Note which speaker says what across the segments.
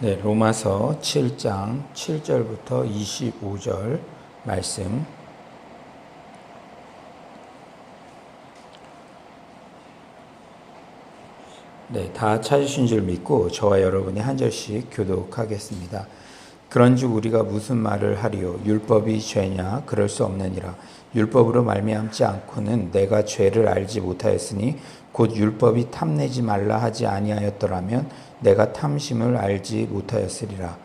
Speaker 1: 네, 로마서 7장 7절부터 25절 말씀. 네, 다 찾으신 줄 믿고 저와 여러분이 한 절씩 교독하겠습니다. 그런즉 우리가 무슨 말을 하리요? 율법이 죄냐? 그럴 수 없느니라. 율법으로 말미암지 않고는 내가 죄를 알지 못하였으니 곧 율법이 탐내지 말라 하지 아니하였더라면 내가 탐심을 알지 못하였으리라.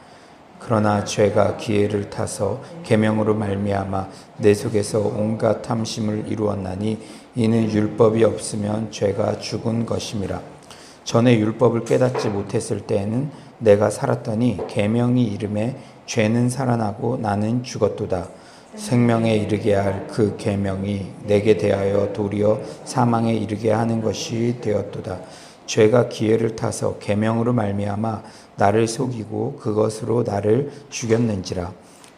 Speaker 1: 그러나 죄가 기회를 타서 계명으로 말미암아 내 속에서 온갖 탐심을 이루었나니 이는 율법이 없으면 죄가 죽은 것임이라. 전에 율법을 깨닫지 못했을 때에는 내가 살았더니 계명이 이름에 죄는 살아나고 나는 죽었도다. 생명에 이르게 할 그 계명이 내게 대하여 도리어 사망에 이르게 하는 것이 되었도다. 죄가 기회를 타서 계명으로 말미암아 나를 속이고 그것으로 나를 죽였는지라.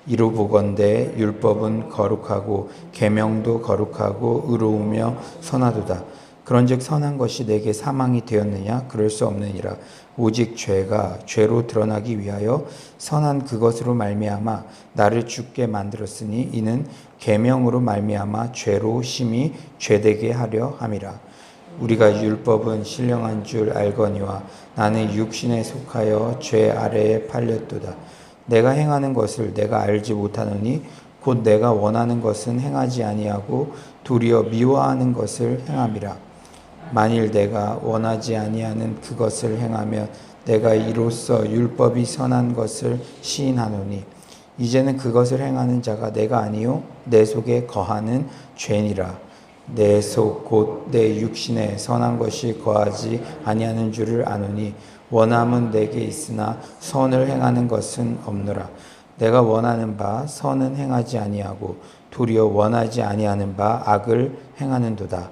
Speaker 1: 이로 보건대 율법은 거룩하고 계명도 거룩하고 의로우며 선하도다. 그런즉 선한 것이 내게 사망이 되었느냐? 그럴 수 없느니라. 오직 죄가 죄로 드러나기 위하여 선한 그것으로 말미암아 나를 죽게 만들었으니 이는 계명으로 말미암아 죄로 심히 죄되게 하려 함이라. 우리가 율법은 신령한 줄 알거니와 나는 육신에 속하여 죄 아래에 팔렸도다. 내가 행하는 것을 내가 알지 못하노니 곧 내가 원하는 것은 행하지 아니하고 도리어 미워하는 것을 행함이라. 만일 내가 원하지 아니하는 그것을 행하면 내가 이로써 율법이 선한 것을 시인하노니 이제는 그것을 행하는 자가 내가 아니요 내 속에 거하는 죄니라. 내 속 곧 내 육신에 선한 것이 거하지 아니하는 줄을 아노니 원함은 내게 있으나 선을 행하는 것은 없노라. 내가 원하는 바 선은 행하지 아니하고 도리어 원하지 아니하는 바 악을 행하는도다.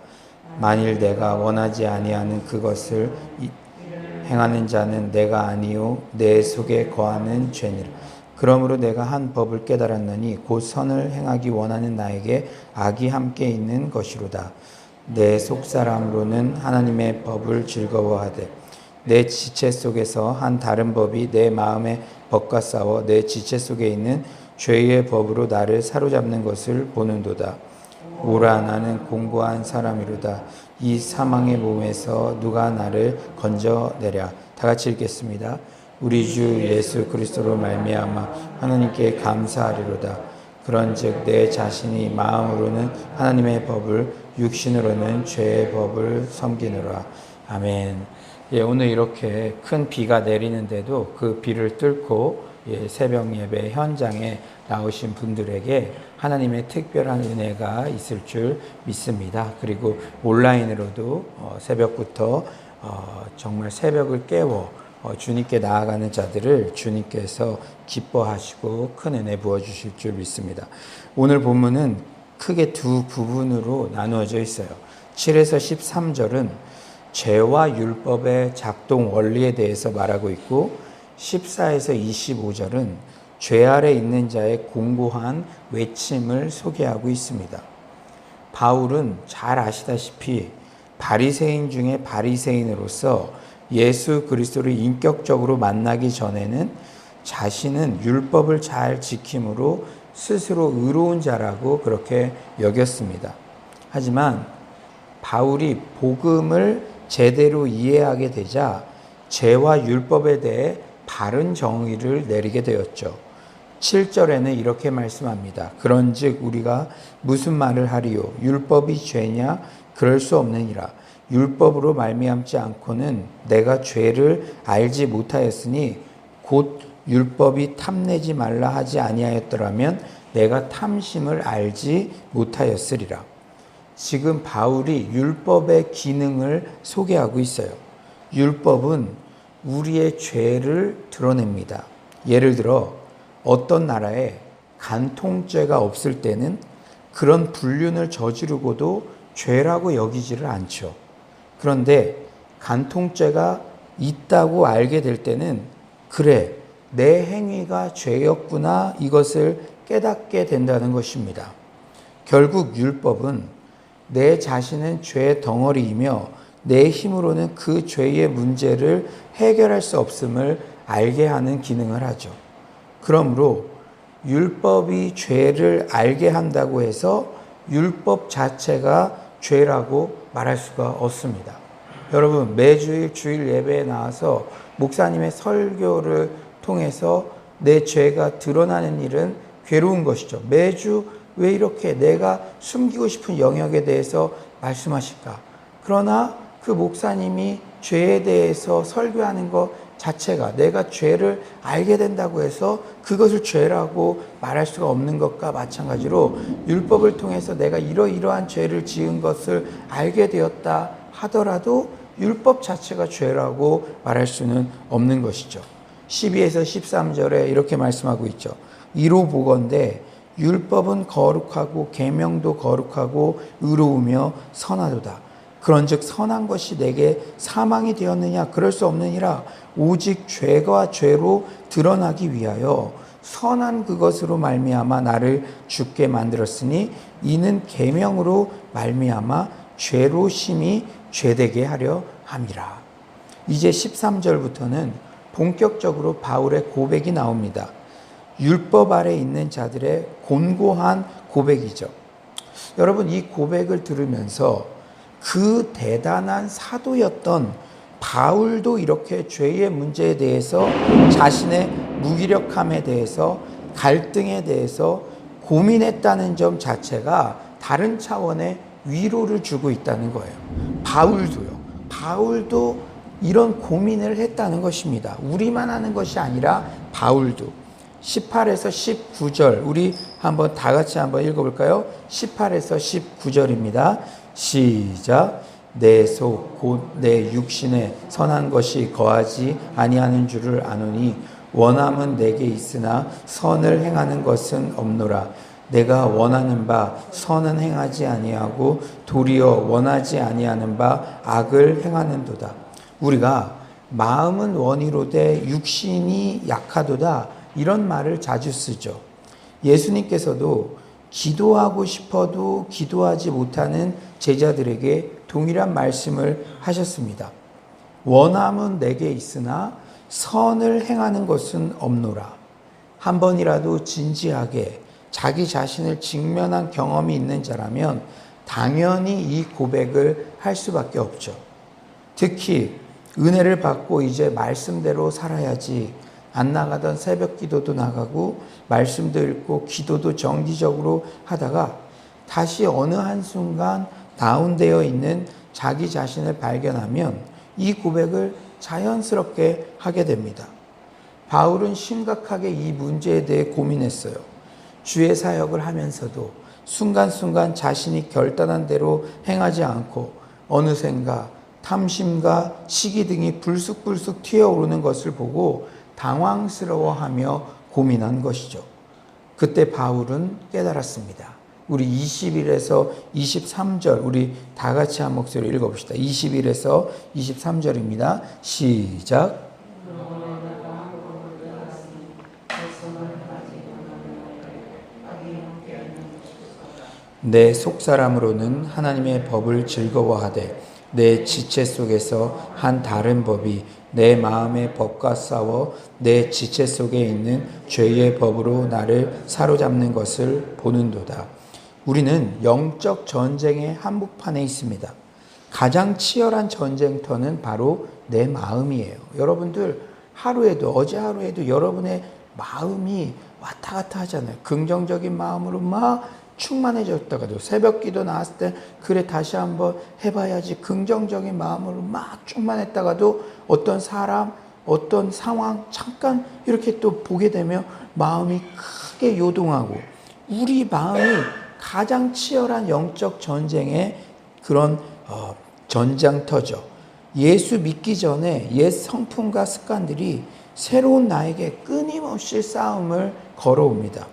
Speaker 1: 만일 내가 원하지 아니하는 그것을 행하는 자는 내가 아니요 내 속에 거하는 죄니라. 그러므로 내가 한 법을 깨달았느니 곧 선을 행하기 원하는 나에게 악이 함께 있는 것이로다. 내 속사람으로는 하나님의 법을 즐거워하되 내 지체 속에서 한 다른 법이 내 마음의 법과 싸워 내 지체 속에 있는 죄의 법으로 나를 사로잡는 것을 보는도다. 오라 나는 공고한 사람이로다. 이 사망의 몸에서 누가 나를 건져내랴. 다 같이 읽겠습니다. 우리 주 예수 그리스도로 말미암아 하나님께 감사하리로다. 그런즉 내 자신이 마음으로는 하나님의 법을 육신으로는 죄의 법을 섬기노라. 아멘. 예, 오늘 이렇게 큰 비가 내리는데도 그 비를 뚫고 새벽 예배 현장에 나오신 분들에게 하나님의 특별한 은혜가 있을 줄 믿습니다. 그리고 온라인으로도 새벽부터 정말 새벽을 깨워 주님께 나아가는 자들을 주님께서 기뻐하시고 큰 은혜 부어주실 줄 믿습니다. 오늘 본문은 크게 두 부분으로 나누어져 있어요. 7에서 13절은 죄와 율법의 작동 원리에 대해서 말하고 있고 14에서 25절은 죄 아래 있는 자의 공고한 외침을 소개하고 있습니다. 바울은 잘 아시다시피 바리새인 중에 바리새인으로서 예수 그리스도를 인격적으로 만나기 전에는 자신은 율법을 잘 지킴으로 스스로 의로운 자라고 그렇게 여겼습니다. 하지만 바울이 복음을 제대로 이해하게 되자 죄와 율법에 대해 바른 정의를 내리게 되었죠. 7절에는 이렇게 말씀합니다. 그런즉 우리가 무슨 말을 하리요? 율법이 죄냐? 그럴 수 없느니라. 율법으로 말미암지 않고는 내가 죄를 알지 못하였으니 곧 율법이 탐내지 말라 하지 아니하였더라면 내가 탐심을 알지 못하였으리라. 지금 바울이 율법의 기능을 소개하고 있어요. 율법은 우리의 죄를 드러냅니다. 예를 들어 어떤 나라에 간통죄가 없을 때는 그런 불륜을 저지르고도 죄라고 여기지를 않죠. 그런데 간통죄가 있다고 알게 될 때는 그래, 내 행위가 죄였구나 이것을 깨닫게 된다는 것입니다. 결국 율법은 내 자신은 죄의 덩어리이며 내 힘으로는 그 죄의 문제를 해결할 수 없음을 알게 하는 기능을 하죠. 그러므로 율법이 죄를 알게 한다고 해서 율법 자체가 죄라고 말할 수가 없습니다. 여러분, 매주일 주일 예배에 나와서 목사님의 설교를 통해서 내 죄가 드러나는 일은 괴로운 것이죠. 매주 왜 이렇게 내가 숨기고 싶은 영역에 대해서 말씀하실까? 그러나 그 목사님이 죄에 대해서 설교하는 것 자체가 내가 죄를 알게 된다고 해서 그것을 죄라고 말할 수가 없는 것과 마찬가지로 율법을 통해서 내가 이러이러한 죄를 지은 것을 알게 되었다 하더라도 율법 자체가 죄라고 말할 수는 없는 것이죠. 12에서 13절에 이렇게 말씀하고 있죠. 이로 보건대 율법은 거룩하고 계명도 거룩하고 의로우며 선하도다. 그런즉 선한 것이 내게 사망이 되었느냐? 그럴 수 없느니라. 오직 죄가 죄로 드러나기 위하여 선한 그것으로 말미암아 나를 죽게 만들었으니 이는 계명으로 말미암아 죄로 심히 죄되게 하려 함이라. 이제 13절부터는 본격적으로 바울의 고백이 나옵니다. 율법 아래 있는 자들의 곤고한 고백이죠. 여러분, 이 고백을 들으면서 그 대단한 사도였던 바울도 이렇게 죄의 문제에 대해서 자신의 무기력함에 대해서 갈등에 대해서 고민했다는 점 자체가 다른 차원의 위로를 주고 있다는 거예요. 바울도 이런 고민을 했다는 것입니다. 우리만 하는 것이 아니라 바울도. 18에서 19절 우리 한번 다 같이 한번 읽어볼까요? 18에서 19절입니다. 시작. 내 속 곧 내 육신에 선한 것이 거하지 아니하는 줄을 아노니 원함은 내게 있으나 선을 행하는 것은 없노라. 내가 원하는 바 선은 행하지 아니하고 도리어 원하지 아니하는 바 악을 행하는도다. 우리가 마음은 원이로되 육신이 약하도다 이런 말을 자주 쓰죠. 예수님께서도 기도하고 싶어도 기도하지 못하는 제자들에게 동일한 말씀을 하셨습니다. 원함은 내게 있으나 선을 행하는 것은 없노라. 한 번이라도 진지하게 자기 자신을 직면한 경험이 있는 자라면 당연히 이 고백을 할 수밖에 없죠. 특히 은혜를 받고 이제 말씀대로 살아야지 안 나가던 새벽 기도도 나가고 말씀도 읽고 기도도 정기적으로 하다가 다시 어느 한순간 다운되어 있는 자기 자신을 발견하면 이 고백을 자연스럽게 하게 됩니다. 바울은 심각하게 이 문제에 대해 고민했어요. 주의 사역을 하면서도 순간순간 자신이 결단한 대로 행하지 않고 어느샌가 탐심과 시기 등이 불쑥불쑥 튀어오르는 것을 보고 당황스러워하며 고민한 것이죠. 그때 바울은 깨달았습니다. 우리 21에서 23절 우리 다 같이 한 목소리로 읽어봅시다. 21에서 23절입니다. 시작. 내 속사람으로는 하나님의 법을 즐거워하되 내 지체 속에서 한 다른 법이 내 마음의 법과 싸워 내 지체 속에 있는 죄의 법으로 나를 사로잡는 것을 보는도다. 우리는 영적 전쟁의 한복판에 있습니다. 가장 치열한 전쟁터는 바로 내 마음이에요. 여러분들 하루에도 어제 하루에도 여러분의 마음이 왔다 갔다 하잖아요. 긍정적인 마음으로 막 충만해졌다가도 새벽 기도 나왔을 때 그래 다시 한번 해봐야지 긍정적인 마음으로 막 충만했다가도 어떤 사람 어떤 상황 잠깐 이렇게 또 보게 되면 마음이 크게 요동하고 우리 마음이 가장 치열한 영적 전쟁의 그런 전장터죠. 예수 믿기 전에 옛 성품과 습관들이 새로운 나에게 끊임없이 싸움을 걸어옵니다.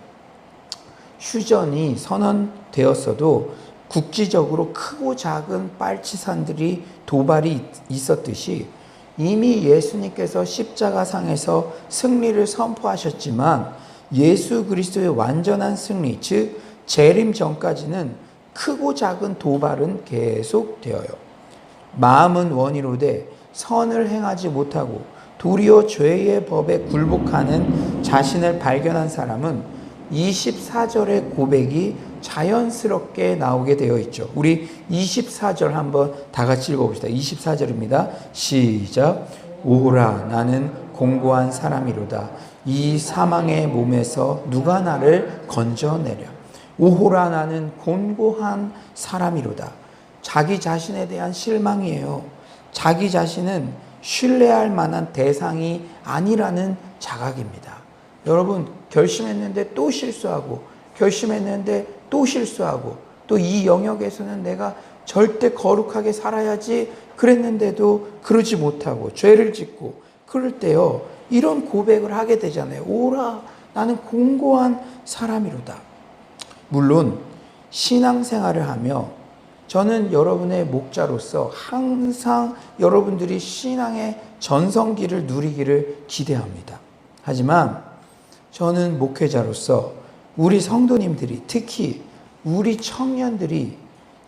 Speaker 1: 휴전이 선언되었어도 국지적으로 크고 작은 빨치산들이 도발이 있었듯이 이미 예수님께서 십자가상에서 승리를 선포하셨지만 예수 그리스도의 완전한 승리, 즉 재림 전까지는 크고 작은 도발은 계속되어요. 마음은 원이로되 선을 행하지 못하고 도리어 죄의 법에 굴복하는 자신을 발견한 사람은 24절의 고백이 자연스럽게 나오게 되어 있죠. 우리 24절 한번 다 같이 읽어봅시다. 24절입니다. 시작. 오호라 나는 공고한 사람이로다. 이 사망의 몸에서 누가 나를 건져내랴. 오호라 나는 곤고한 사람이로다. 자기 자신에 대한 실망이에요. 자기 자신은 신뢰할 만한 대상이 아니라는 자각입니다. 여러분, 결심했는데 또 실수하고, 결심했는데 또 실수하고, 또 이 영역에서는 내가 절대 거룩하게 살아야지 그랬는데도 그러지 못하고 죄를 짓고 그럴 때요, 이런 고백을 하게 되잖아요. 오라 나는 공고한 사람이로다. 물론 신앙생활을 하며 저는 여러분의 목자로서 항상 여러분들이 신앙의 전성기를 누리기를 기대합니다. 하지만 저는 목회자로서 우리 성도님들이, 특히 우리 청년들이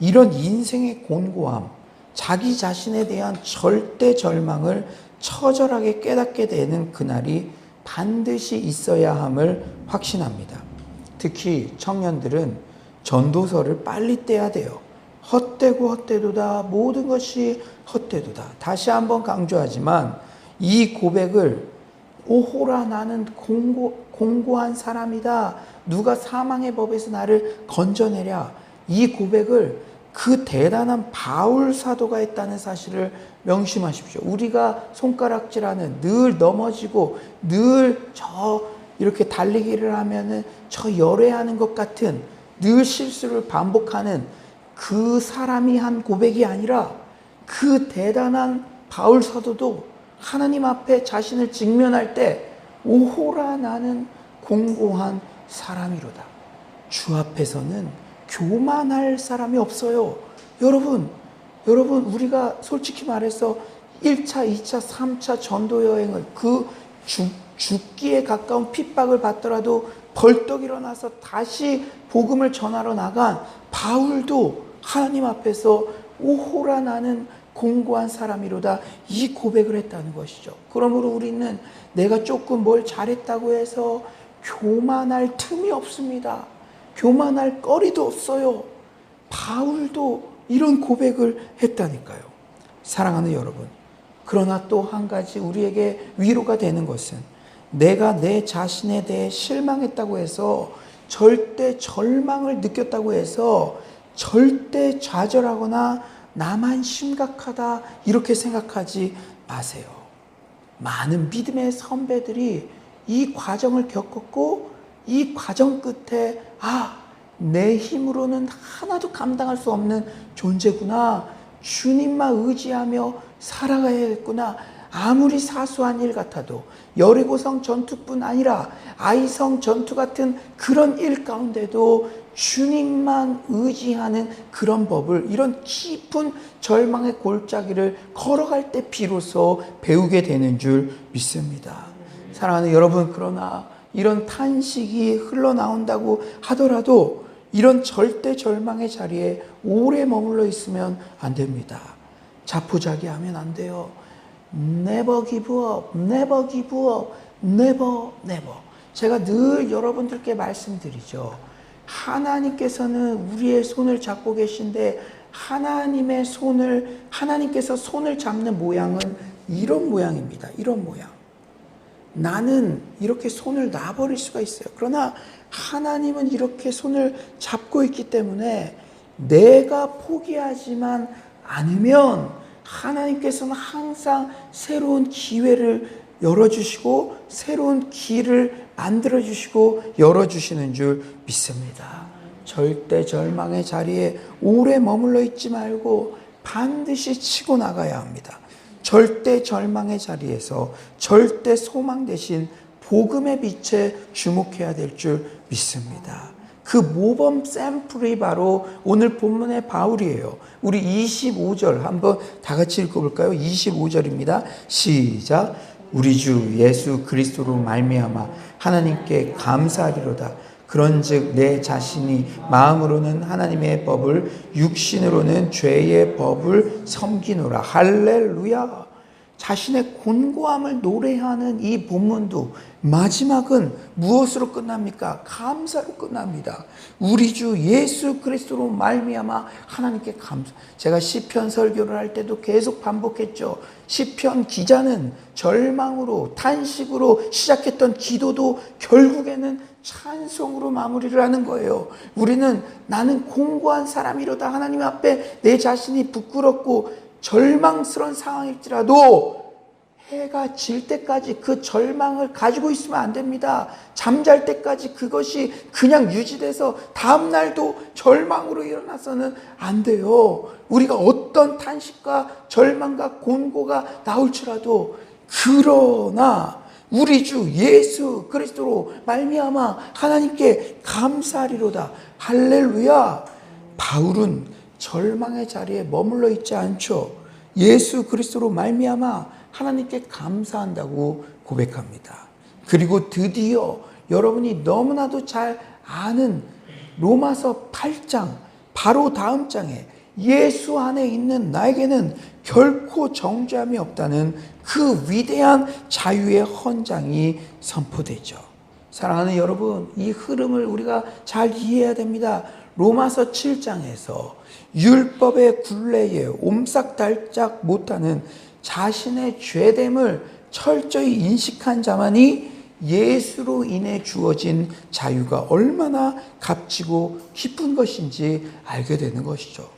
Speaker 1: 이런 인생의 곤고함, 자기 자신에 대한 절대 절망을 처절하게 깨닫게 되는 그날이 반드시 있어야 함을 확신합니다. 특히 청년들은 전도서를 빨리 떼야 돼요. 헛되고 헛되도다. 모든 것이 헛되도다. 다시 한번 강조하지만 이 고백을 오호라 나는 공고한 사람이다. 누가 사망의 법에서 나를 건져내랴. 이 고백을 그 대단한 바울 사도가 했다는 사실을 명심하십시오. 우리가 손가락질하는, 늘 넘어지고 늘 이렇게 달리기를 하면은 저 열애하는 것 같은 늘 실수를 반복하는 그 사람이 한 고백이 아니라 그 대단한 바울 사도도 하나님 앞에 자신을 직면할 때 오호라 나는 공고한 사람이로다. 주 앞에서는 교만할 사람이 없어요. 여러분 우리가 솔직히 말해서 1차, 2차, 3차 전도 여행을 그 죽기에 가까운 핍박을 받더라도 벌떡 일어나서 다시 복음을 전하러 나간 바울도 하나님 앞에서 오호라 나는 공고한 사람이로다 이 고백을 했다는 것이죠. 그러므로 우리는 내가 조금 뭘 잘했다고 해서 교만할 틈이 없습니다. 교만할 거리도 없어요. 바울도 이런 고백을 했다니까요. 사랑하는 여러분, 그러나 또 한 가지 우리에게 위로가 되는 것은 내가 내 자신에 대해 실망했다고 해서, 절대 절망을 느꼈다고 해서 절대 좌절하거나 나만 심각하다 이렇게 생각하지 마세요. 많은 믿음의 선배들이 이 과정을 겪었고 이 과정 끝에 내 힘으로는 하나도 감당할 수 없는 존재구나. 주님만 의지하며 살아가야겠구나. 아무리 사소한 일 같아도 여리고성 전투뿐 아니라 아이성 전투 같은 그런 일 가운데도 주님만 의지하는 그런 법을, 이런 깊은 절망의 골짜기를 걸어갈 때 비로소 배우게 되는 줄 믿습니다. 사랑하는 여러분, 그러나 이런 탄식이 흘러나온다고 하더라도 이런 절대 절망의 자리에 오래 머물러 있으면 안 됩니다. 자포자기하면 안 돼요. Never give up, never give up, never, never. 제가 늘 여러분들께 말씀드리죠. 하나님께서는 우리의 손을 잡고 계신데 하나님께서 손을 잡는 모양은 이런 모양입니다. 이런 모양. 나는 이렇게 손을 놔버릴 수가 있어요. 그러나 하나님은 이렇게 손을 잡고 있기 때문에 내가 포기하지만 않으면 하나님께서는 항상 새로운 기회를 열어주시고 새로운 길을 만들어주시고 열어주시는 줄 믿습니다. 절대 절망의 자리에 오래 머물러 있지 말고 반드시 치고 나가야 합니다. 절대 절망의 자리에서 절대 소망 대신 복음의 빛에 주목해야 될 줄 믿습니다. 그 모범 샘플이 바로 오늘 본문의 바울이에요. 우리 25절 한번 다 같이 읽어볼까요? 25절입니다. 시작. 우리 주 예수 그리스도로 말미암아 하나님께 감사하리로다. 그런즉 내 자신이 마음으로는 하나님의 법을, 육신으로는 죄의 법을 섬기노라. 할렐루야. 자신의 곤고함을 노래하는 이 본문도 마지막은 무엇으로 끝납니까? 감사로 끝납니다. 우리 주 예수 그리스도로 말미암아 하나님께 감사. 제가 시편 설교를 할 때도 계속 반복했죠. 시편 기자는 절망으로 탄식으로 시작했던 기도도 결국에는 찬송으로 마무리를 하는 거예요. 우리는 나는 공고한 사람이로다. 하나님 앞에 내 자신이 부끄럽고 절망스러운 상황일지라도 해가 질 때까지 그 절망을 가지고 있으면 안 됩니다. 잠잘 때까지 그것이 그냥 유지돼서 다음날도 절망으로 일어나서는 안 돼요. 우리가 어떤 탄식과 절망과 곤고가 나올지라도 그러나 우리 주 예수 그리스도로 말미암아 하나님께 감사하리로다. 할렐루야. 바울은 절망의 자리에 머물러 있지 않죠. 예수 그리스도로 말미암아 하나님께 감사한다고 고백합니다. 그리고 드디어 여러분이 너무나도 잘 아는 로마서 8장 바로 다음 장에 예수 안에 있는 나에게는 결코 정죄함이 없다는 그 위대한 자유의 헌장이 선포되죠. 사랑하는 여러분, 이 흐름을 우리가 잘 이해해야 됩니다. 로마서 7장에서 율법의 굴레에 옴싹달싹 못하는 자신의 죄됨을 철저히 인식한 자만이 예수로 인해 주어진 자유가 얼마나 값지고 기쁜 것인지 알게 되는 것이죠.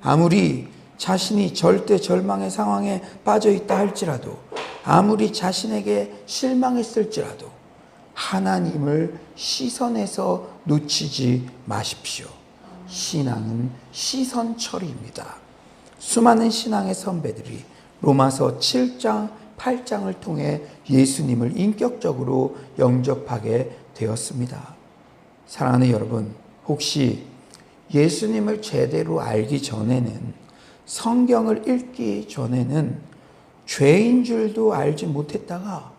Speaker 1: 아무리 자신이 절대 절망의 상황에 빠져 있다 할지라도, 아무리 자신에게 실망했을지라도 하나님을 시선에서 놓치지 마십시오. 신앙은 시선 처리입니다. 수많은 신앙의 선배들이 로마서 7장, 8장을 통해 예수님을 인격적으로 영접하게 되었습니다. 사랑하는 여러분, 혹시 예수님을 제대로 알기 전에는, 성경을 읽기 전에는 죄인 줄도 알지 못했다가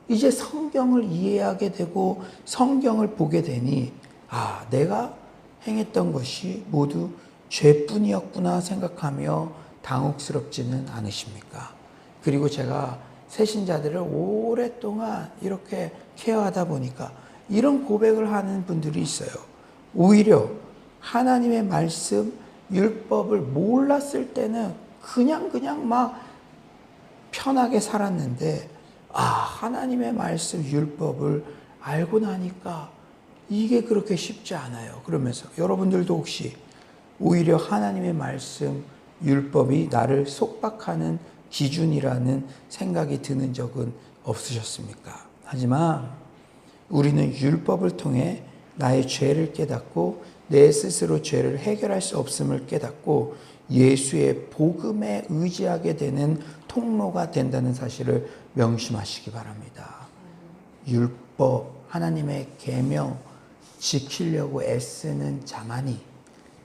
Speaker 1: 이제 성경을 이해하게 되고 성경을 보게 되니 내가 행했던 것이 모두 죄뿐이었구나 생각하며 당혹스럽지는 않으십니까? 그리고 제가 새신자들을 오랫동안 이렇게 케어하다 보니까 이런 고백을 하는 분들이 있어요. 오히려 하나님의 말씀, 율법을 몰랐을 때는 그냥 막 편하게 살았는데 하나님의 말씀, 율법을 알고 나니까 이게 그렇게 쉽지 않아요. 그러면서 여러분들도 혹시 오히려 하나님의 말씀, 율법이 나를 속박하는 기준이라는 생각이 드는 적은 없으셨습니까? 하지만 우리는 율법을 통해 나의 죄를 깨닫고 내 스스로 죄를 해결할 수 없음을 깨닫고 예수의 복음에 의지하게 되는 통로가 된다는 사실을 명심하시기 바랍니다. 율법, 하나님의 계명 지키려고 애쓰는 자만이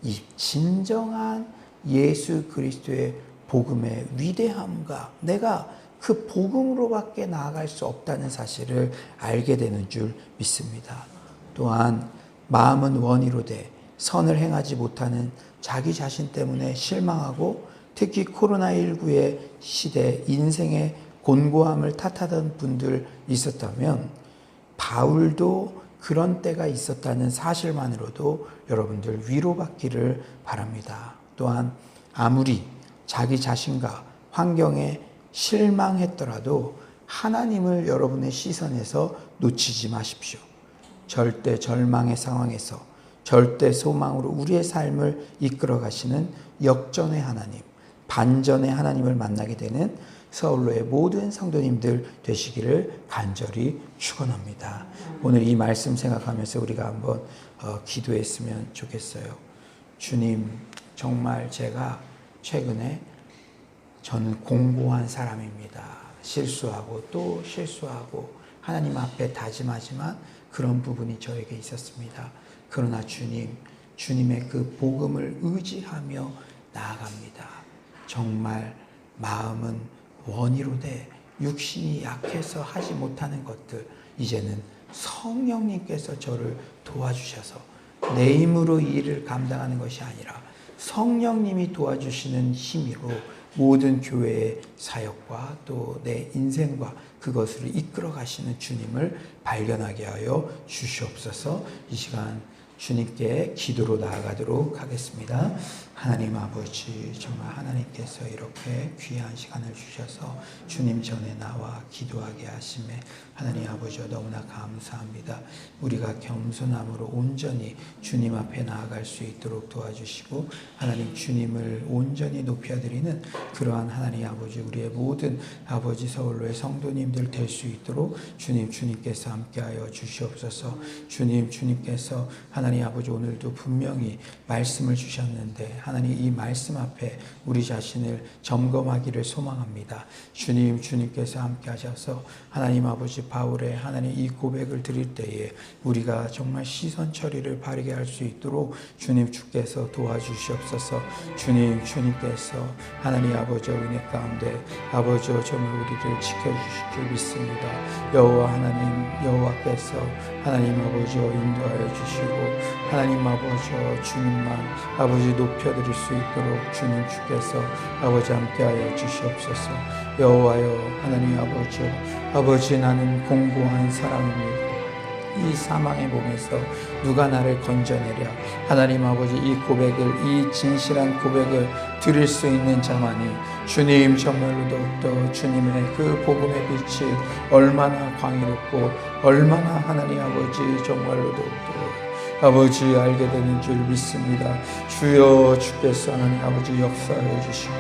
Speaker 1: 이 진정한 예수 그리스도의 복음의 위대함과 내가 그 복음으로밖에 나아갈 수 없다는 사실을 알게 되는 줄 믿습니다. 또한 마음은 원이로되 선을 행하지 못하는 자기 자신 때문에 실망하고 특히 코로나19의 시대 인생의 곤고함을 탓하던 분들 있었다면 바울도 그런 때가 있었다는 사실만으로도 여러분들 위로받기를 바랍니다. 또한 아무리 자기 자신과 환경에 실망했더라도 하나님을 여러분의 시선에서 놓치지 마십시오. 절대 절망의 상황에서 절대 소망으로 우리의 삶을 이끌어 가시는 역전의 하나님, 반전의 하나님을 만나게 되는 서울로의 모든 성도님들 되시기를 간절히 축원합니다. 오늘 이 말씀 생각하면서 우리가 한번 기도했으면 좋겠어요. 주님, 정말 제가 최근에 저는 공고한 사람입니다. 실수하고 또 실수하고 하나님 앞에 다짐하지만 그런 부분이 저에게 있었습니다. 그러나 주님, 주님의 그 복음을 의지하며 나아갑니다. 정말 마음은 원이로되 육신이 약해서 하지 못하는 것들, 이제는 성령님께서 저를 도와주셔서 내 힘으로 이 일을 감당하는 것이 아니라 성령님이 도와주시는 힘으로 모든 교회의 사역과 또 내 인생과 그것을 이끌어 가시는 주님을 발견하게 하여 주시옵소서. 이 시간 주님께 기도로 나아가도록 하겠습니다. 하나님 아버지, 정말 하나님께서 이렇게 귀한 시간을 주셔서 주님 전에 나와 기도하게 하심에 하나님 아버지 너무나 감사합니다. 우리가 겸손함으로 온전히 주님 앞에 나아갈 수 있도록 도와주시고 하나님 주님을 온전히 높여드리는 그러한 하나님 아버지 우리의 모든 아버지 서울로의 성도님들 될 수 있도록 주님께서 함께하여 주시옵소서. 주님께서 하나님 아버지 오늘도 분명히 말씀을 주셨는데 하나님 이 말씀 앞에 우리 자신을 점검하기를 소망합니다. 주님께서 함께 하셔서 하나님 아버지 바울의 하나님 이 고백을 드릴 때에 우리가 정말 시선 처리를 바르게 할 수 있도록 주께서 도와주시옵소서. 주님께서 하나님 아버지 은혜 가운데 아버지 정말 우리를 지켜주실 줄 믿습니다. 여호와 하나님 여호와께서 하나님 아버지 인도하여 주시고 하나님 아버지 주님만 아버지 높여드릴 수 있도록 주께서 아버지 함께하여 주시옵소서. 여호와여 하나님 아버지 나는 공고한 사람입니다. 이 사망의 몸에서 누가 나를 건져내랴. 하나님 아버지 이 고백을 이 진실한 고백을 드릴 수 있는 자만이 주님 정말로 더욱더 주님의 그 복음의 빛이 얼마나 광의롭고 얼마나 하나님 아버지 정말로 더욱더 아버지 알게 되는 줄 믿습니다. 주께서 하나님 아버지 역사해 주시고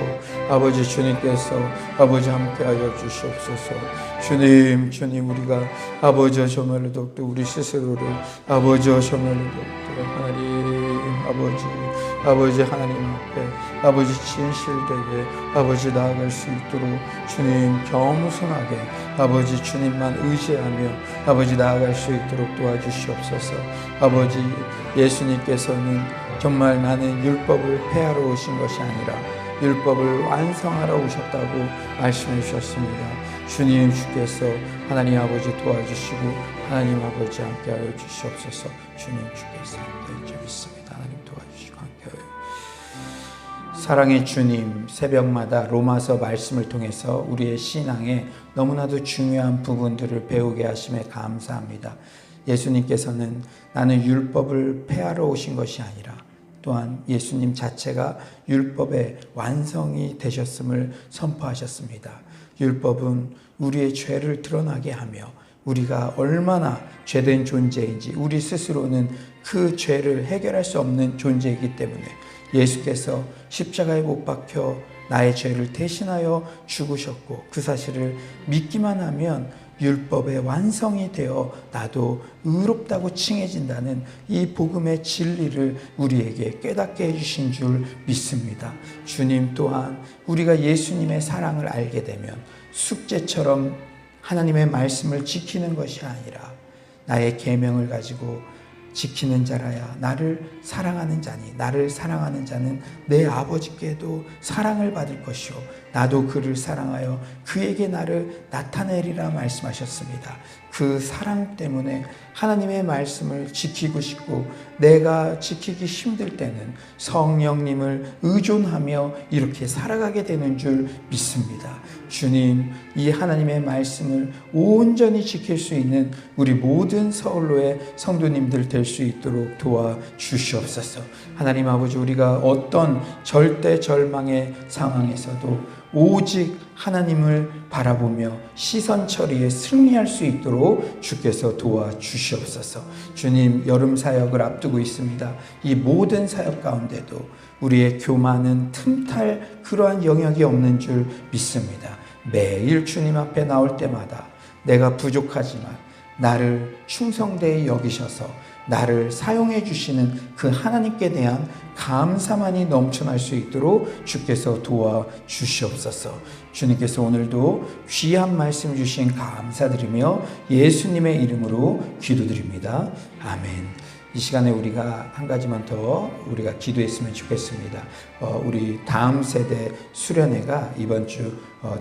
Speaker 1: 아버지 주님께서 아버지 함께하여 주시옵소서. 주님 우리가 아버지 정말로 더욱더 우리 스스로를 아버지 정말로 더욱더 아버지 하나님 앞에 아버지 진실되게 아버지 나아갈 수 있도록 주님 겸손하게 아버지 주님만 의지하며 아버지 나아갈 수 있도록 도와주시옵소서. 아버지 예수님께서는 정말 나는 율법을 폐하러 오신 것이 아니라 율법을 완성하러 오셨다고 말씀해 주셨습니다. 주께서 하나님 아버지 도와주시고 하나님 아버지 함께하여 주시옵소서. 주께서 함께해 주셨습니다. 하나님 도와주시고 함께하여. 사랑의 주님, 새벽마다 로마서 말씀을 통해서 우리의 신앙에 너무나도 중요한 부분들을 배우게 하심에 감사합니다. 예수님께서는 나는 율법을 폐하러 오신 것이 아니라 또한 예수님 자체가 율법의 완성이 되셨음을 선포하셨습니다. 율법은 우리의 죄를 드러나게 하며 우리가 얼마나 죄된 존재인지 우리 스스로는 그 죄를 해결할 수 없는 존재이기 때문에 예수께서 십자가에 못 박혀 나의 죄를 대신하여 죽으셨고 그 사실을 믿기만 하면 율법의 완성이 되어 나도 의롭다고 칭해진다는 이 복음의 진리를 우리에게 깨닫게 해주신 줄 믿습니다. 주님 또한 우리가 예수님의 사랑을 알게 되면 숙제처럼 하나님의 말씀을 지키는 것이 아니라 나의 계명을 가지고 지키는 자라야 나를 사랑하는 자니 나를 사랑하는 자는 내 아버지께도 사랑을 받을 것이요 나도 그를 사랑하여 그에게 나를 나타내리라 말씀하셨습니다. 그 사랑 때문에 하나님의 말씀을 지키고 싶고 내가 지키기 힘들 때는 성령님을 의존하며 이렇게 살아가게 되는 줄 믿습니다. 주님, 이 하나님의 말씀을 온전히 지킬 수 있는 우리 모든 서울로의 성도님들 될 수 있도록 도와주시옵소서. 하나님 아버지, 우리가 어떤 절대 절망의 상황에서도 오직 하나님을 바라보며 시선 처리에 승리할 수 있도록 주께서 도와주시옵소서. 주님, 여름 사역을 앞두고 있습니다. 이 모든 사역 가운데도 우리의 교만은 틈탈 그러한 영역이 없는 줄 믿습니다. 매일 주님 앞에 나올 때마다 내가 부족하지만 나를 충성되이 여기셔서 나를 사용해 주시는 그 하나님께 대한 감사만이 넘쳐날 수 있도록 주께서 도와주시옵소서. 주님께서 오늘도 귀한 말씀 주신 감사드리며 예수님의 이름으로 기도드립니다. 아멘. 이 시간에 우리가 한 가지만 더 우리가 기도했으면 좋겠습니다. 우리 다음 세대 수련회가 이번 주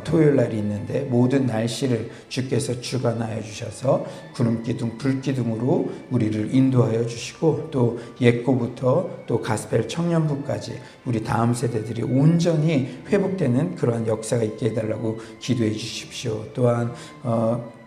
Speaker 1: 토요일 날이 있는데 모든 날씨를 주께서 주관하여 주셔서 구름기둥, 불기둥으로 우리를 인도하여 주시고 또 옛고부터 또 가스펠 청년부까지 우리 다음 세대들이 온전히 회복되는 그러한 역사가 있게 해달라고 기도해 주십시오. 또한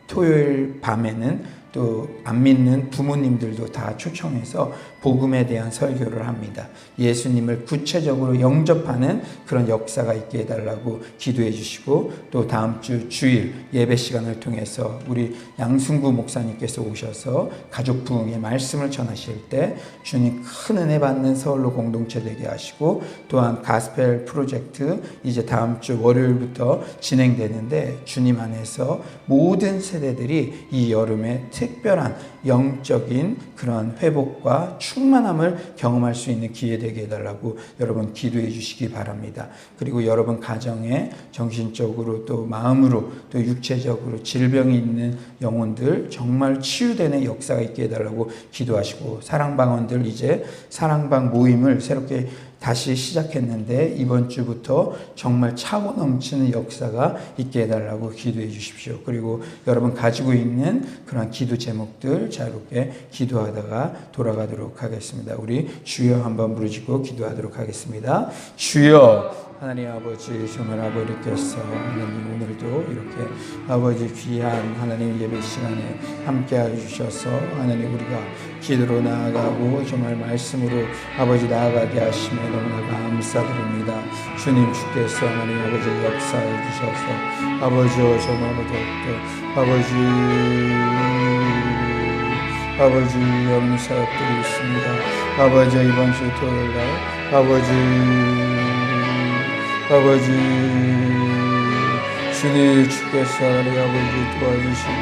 Speaker 1: 토요일 밤에는 또 안 믿는 부모님들도 다 초청해서 복음에 대한 설교를 합니다. 예수님을 구체적으로 영접하는 그런 역사가 있게 해달라고 기도해 주시고 또 다음 주 주일 예배 시간을 통해서 우리 양순구 목사님께서 오셔서 가족 부흥의 말씀을 전하실 때 주님 큰 은혜 받는 서울로 공동체 되게 하시고 또한 가스펠 프로젝트 이제 다음 주 월요일부터 진행되는데 주님 안에서 모든 세대들이 이 여름에 특별한 영적인 그런 회복과 충만함을 경험할 수 있는 기회 되게 해달라고 여러분 기도해 주시기 바랍니다. 그리고 여러분 가정에 정신적으로 또 마음으로 또 육체적으로 질병이 있는 영혼들 정말 치유되는 역사가 있게 해달라고 기도하시고 사랑방언들 이제 사랑방 모임을 새롭게 다시 시작했는데 이번 주부터 정말 차고 넘치는 역사가 있게 해달라고 기도해 주십시오. 그리고 여러분 가지고 있는 그런 기도 제목들 자유롭게 기도하다가 돌아가도록 하겠습니다. 우리 주여 한번 부르시고 기도하도록 하겠습니다. 주여 하나님 아버지 정말 아버지께서 하나님 오늘도 이렇게 아버지 귀한 하나님 예배 시간에 함께하여 주셔서 하나님 우리가 기도로 나아가고 정말 말씀으로 아버지 나아가게 하심에 너무나 감사드립니다. 주님 주께서 하나님 아버지 역사해 주셔서 아버지여 정말 더욱더 아버지 없는 사역들이 있습니다. 아버지 이번 주 토요일날 아버지 주님 주께서 우리 아버지 도와주시고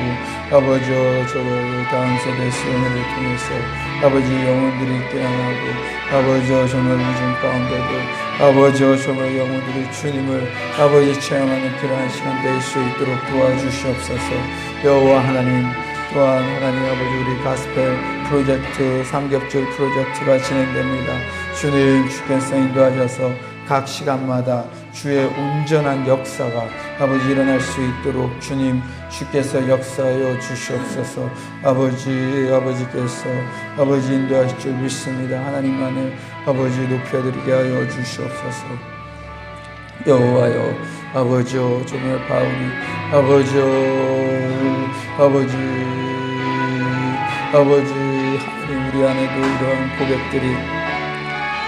Speaker 1: 아버지 저를 다음 세대 수련회를 통해서 아버지 영혼들이 깨어나고 아버지 정말 우중 가운데도 아버지 정말 영혼들이 주님을 아버지 체험하는 그러한 시간 될 수 있도록 도와주시옵소서. 여호와 하나님 또한 하나님 아버지 우리 가스펠 프로젝트 3겹줄 프로젝트가 진행됩니다. 주님 주께서 인도하셔서 각 시간마다 주의 온전한 역사가 아버지 일어날 수 있도록 주님 주께서 역사하여 주시옵소서. 아버지께서 아버지 인도하실 줄 믿습니다. 하나님만을 아버지 높여드리게 하여 주시옵소서. 여호와여 아버지여 정말 바울이 아버지 하나님 우리 안에도 이러한 고백들이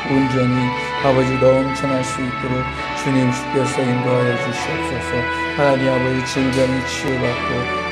Speaker 1: 온전히 아버지 넘쳐날 수 있도록 주님 주께서 인도하여 주시옵소서. 하나님 아버지 질병이 치유받고